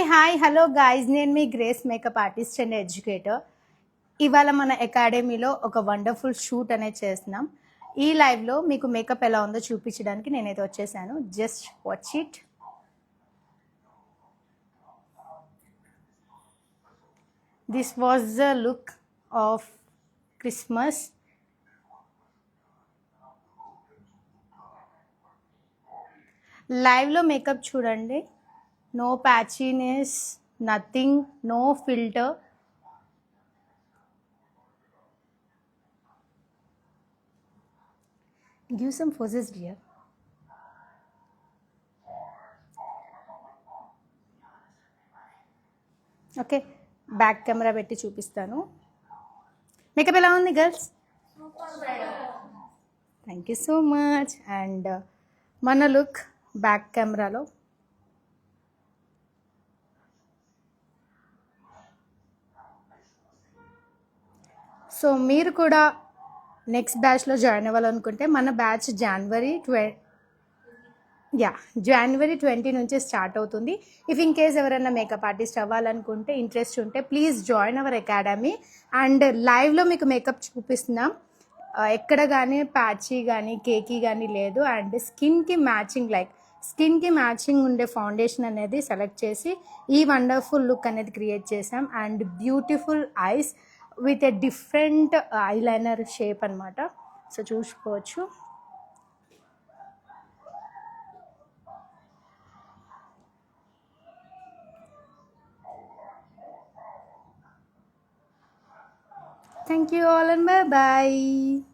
Hi hello guys, నేను మీ Grace makeup artist and educator. ఇవాళ మన అకాడమీలో ఒక వండర్ఫుల్ షూట్ అనేది చేస్తున్నాం. ఈ లైవ్లో మీకు మేకప్ ఎలా ఉందో చూపించడానికి నేనైతే వచ్చేసాను. Just watch it. This was the look of Christmas. లైవ్లో మేకప్ చూడండి. No patchiness, nothing, no filter. Give some poses, dear. Okay, back camera పెట్టి చూపిస్తాను. మేకప్ ఎలా ఉంది girls? Thank you so much. And మన లుక్ బ్యాక్ కెమెరాలో. So మీరు కూడా నెక్స్ట్ బ్యాచ్లో జాయిన్ అవ్వాలనుకుంటే మన బ్యాచ్ జనవరి 20 నుంచి స్టార్ట్ అవుతుంది. ఇఫ్ ఇన్ కేస్ ఎవరైనా మేకప్ ఆర్టిస్ట్ అవ్వాలనుకుంటే, ఇంట్రెస్ట్ ఉంటే please join hour academy. And లైవ్లో మీకు మేకప్ చూపిస్తున్నాం. ఎక్కడ కానీ ప్యాచీ కానీ కేకీ కానీ లేదు. అండ్ స్కిన్కి మ్యాచింగ్ ఉండే ఫౌండేషన్ అనేది సెలెక్ట్ చేసి ఈ వండర్ఫుల్ లుక్ అనేది క్రియేట్ చేసాం. And beautiful eyes with a different eyeliner shape అనమాట. సో చూసుకోవచ్చు. Thank you all and bye-bye.